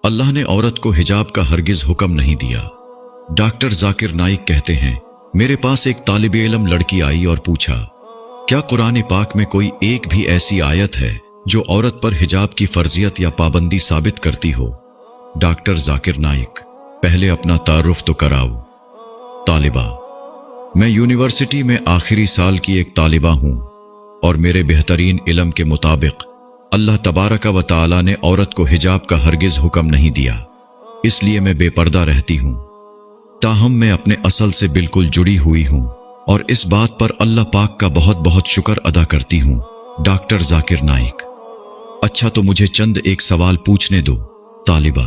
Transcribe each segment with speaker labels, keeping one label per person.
Speaker 1: अल्लाह ने औरत को हिजाब का हरगिज हुक्म नहीं दिया। डॉक्टर जाकिर नाइक कहते हैं, मेरे पास एक तालिब इल्म लड़की आई और पूछा, क्या कुरान पाक में कोई एक भी ऐसी आयत है जो औरत पर हिजाब की फर्जियत या पाबंदी साबित करती हो? डॉक्टर जाकिर नाइक, पहले अपना तारुफ तो कराओ। तालिबा, मैं यूनिवर्सिटी में आखिरी साल की एक तालिबा हूं और मेरे बेहतरीन इल्म के मुताबिक अल्लाह तबारक व तआला ने औरत को हिजाब का हरगिज हुक्म नहीं दिया, इसलिए मैं बेपर्दा रहती हूं। ताहम मैं अपने असल से बिल्कुल जुड़ी हुई हूं और इस बात पर अल्लाह पाक का बहुत बहुत शुक्र अदा करती हूं। डॉक्टर जाकिर नाइक, अच्छा तो मुझे चंद एक सवाल पूछने दो। तालिबा,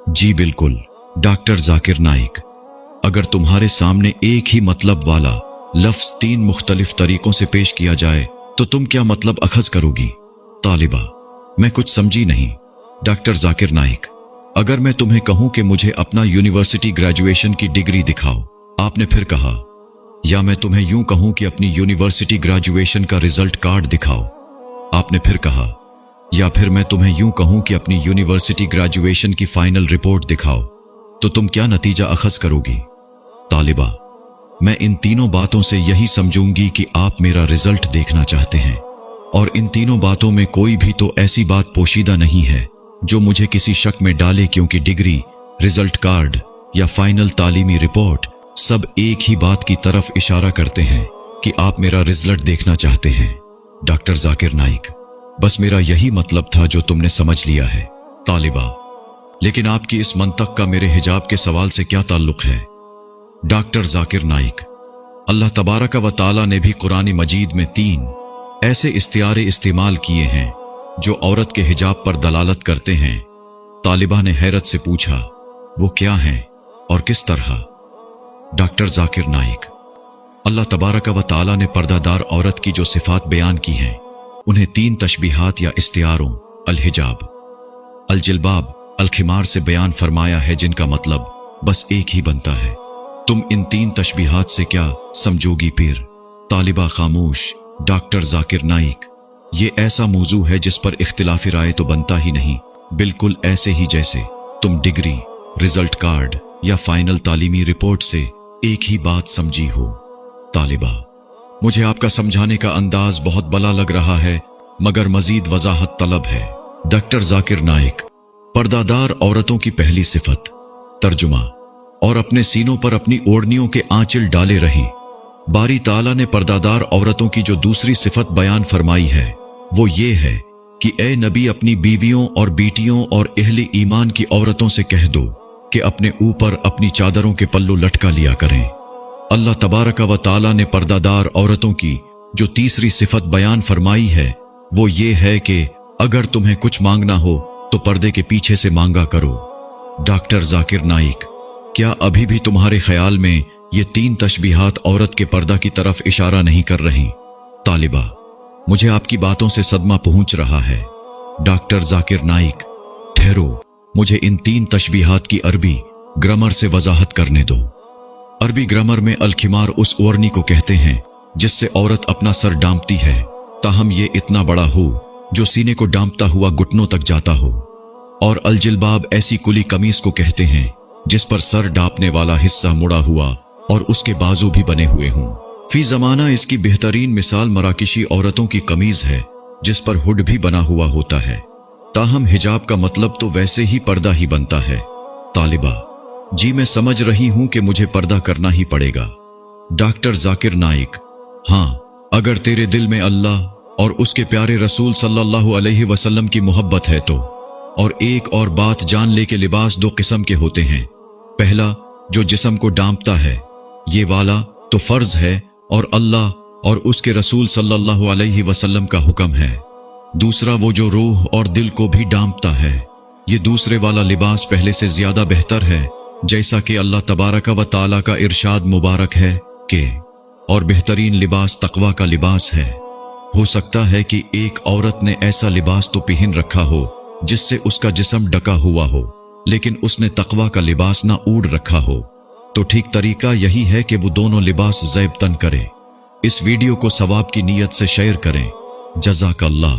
Speaker 1: जी बिल्कुल। डॉक्टर जाकिर नाइक, अगर तुम्हारे सामने एक ही मतलब वाला लफ्ज 3 मुख्तलिफ तरीकों से पेश किया जाए तो तुम क्या मतलब अखज़ करोगी? तालिबा, मैं कुछ समझी नहीं। डॉक्टर जाकिर नाइक, अगर मैं तुम्हें कहूं कि मुझे अपना यूनिवर्सिटी ग्रेजुएशन की डिग्री दिखाओ, आपने फिर कहा, या मैं तुम्हें यूं कहूं कि अपनी यूनिवर्सिटी ग्रेजुएशन का रिजल्ट कार्ड दिखाओ, आपने फिर कहा, या फिर मैं तुम्हें यूं कहूं कि अपनी यूनिवर्सिटी ग्रेजुएशन की फाइनल रिपोर्ट दिखाओ, तो तुम क्या नतीजा अखज़ करोगी? तालिबा, मैं इन तीनों बातों से यही समझूंगी कि आप मेरा रिजल्ट देखना चाहते हैं और इन तीनों बातों में कोई भी तो ऐसी बात पोशीदा नहीं है जो मुझे किसी शक में डाले, क्योंकि डिग्री, रिजल्ट कार्ड या फाइनल तालीमी रिपोर्ट सब एक ही बात की तरफ इशारा करते हैं कि आप मेरा रिजल्ट देखना चाहते हैं। डॉक्टर जाकिर नाइक, बस मेरा यही मतलब था जो तुमने समझ लिया है। तालिबा, लेकिन आपकी इस मंतक का मेरे हिजाब के सवाल से क्या ताल्लुक है? डॉक्टर जाकिर नाइक, अल्लाह तबारक व तआला ने भी कुरान मजीद में 3 ऐसे इस्तियारे इस्तेमाल किए हैं जो औरत के हिजाब पर दलालत करते हैं। तालिबा ने हैरत से पूछा, वो क्या हैं और किस तरह? डॉक्टर जाकिर नाइक, अल्लाह तबारक व तआला ने पर्दादार औरत की जो सिफात बयान की हैं उन्हें 3 तशबीहात या इस्तियारों अल हिजाब, अल जिल्बाब, अल खिमार से बयान फरमाया है, जिनका मतलब बस एक ही बनता है। तुम इन 3 तशबीहात से क्या समझोगी पीर? तालिबा खामोश। डॉक्टर जाकिर नाइक, ये ऐसा मौजू है जिस पर इख्तिलाफी राय तो बनता ही नहीं, बिल्कुल ऐसे ही जैसे तुम डिग्री, रिजल्ट कार्ड या फाइनल तालीमी रिपोर्ट से एक ही बात समझी हो। तालिबा, मुझे आपका समझाने का अंदाज बहुत भला लग रहा है, मगर मजीद वजाहत तलब है। डॉक्टर जाकिर नाइक, पर्दादार औरतों की पहली सिफत तर्जुमा और अपने सीनों पर अपनी ओढ़नियों के आंचल डाले रहें। बारी ताला ने पर्दादार औरतों की जो दूसरी सिफत बयान फरमाई है वो ये है कि ए नबी, अपनी बीवियों और बेटियों और अहले ईमान की औरतों से कह दो कि अपने ऊपर अपनी चादरों के पल्लू लटका लिया करें। अल्लाह तबारक व तआला ने पर्दादार औरतों की जो तीसरी सिफत बयान फरमाई है वो ये है कि अगर तुम्हें कुछ मांगना हो तो पर्दे के पीछे से मांगा करो। डॉक्टर जाकिर नाइक, क्या अभी भी तुम्हारे ख्याल में ये 3 तशबीहात औरत के पर्दा की तरफ इशारा नहीं कर रही? तालिबा, मुझे आपकी बातों से सदमा पहुंच रहा है। डॉक्टर जाकिर नाइक, ठहरो, मुझे इन 3 तशबीहात की अरबी ग्रामर से वजाहत करने दो। अरबी ग्रामर में अलखिमार उस ओढ़नी को कहते हैं जिससे औरत अपना सर डांपती है, ताहम ये इतना बड़ा हो जो सीने को डांपता हुआ घुटनों तक जाता हो। और अलजिल्बाब ऐसी कुली कमीज को कहते हैं जिस पर सर डांपने वाला हिस्सा मुड़ा हुआ और उसके बाजू भी बने हुए हों। फी जमाना इसकी बेहतरीन मिसाल मराकिशी औरतों की कमीज है जिस पर हुड भी बना हुआ होता है। ताहम हिजाब का मतलब तो वैसे ही पर्दा ही बनता है। तालिबा, जी मैं समझ रही हूं कि मुझे पर्दा करना ही पड़ेगा। डॉक्टर जाकिर नाइक, हाँ, अगर तेरे दिल में अल्लाह और उसके प्यारे रसूल सल्लल्लाहु अलैहि वसल्लम की मोहब्बत है तो। और एक और बात जान ले के लिबास 2 किस्म के होते हैं। पहला जो जिस्म को डांपता है, ये वाला तो फर्ज है और अल्लाह और उसके रसूल सल्लल्लाहु अलैहि वसल्लम का हुक्म है। दूसरा वो जो रूह और दिल को भी डांपता है। ये दूसरे वाला लिबास पहले से ज्यादा बेहतर है, जैसा कि अल्लाह तबारक व तआला का इरशाद मुबारक है कि और बेहतरीन लिबास तकवा का लिबास है। हो सकता है कि एक औरत ने ऐसा लिबास तो पहन रखा हो जिससे उसका जिस्म ढका हुआ हो, लेकिन उसने तकवा का लिबास ना ओढ़ रखा हो, तो ठीक तरीका यही है कि वो दोनों लिबास ज़ैब तन करे। इस वीडियो को सवाब की नीयत से शेयर करें। जज़ाकल्लाह।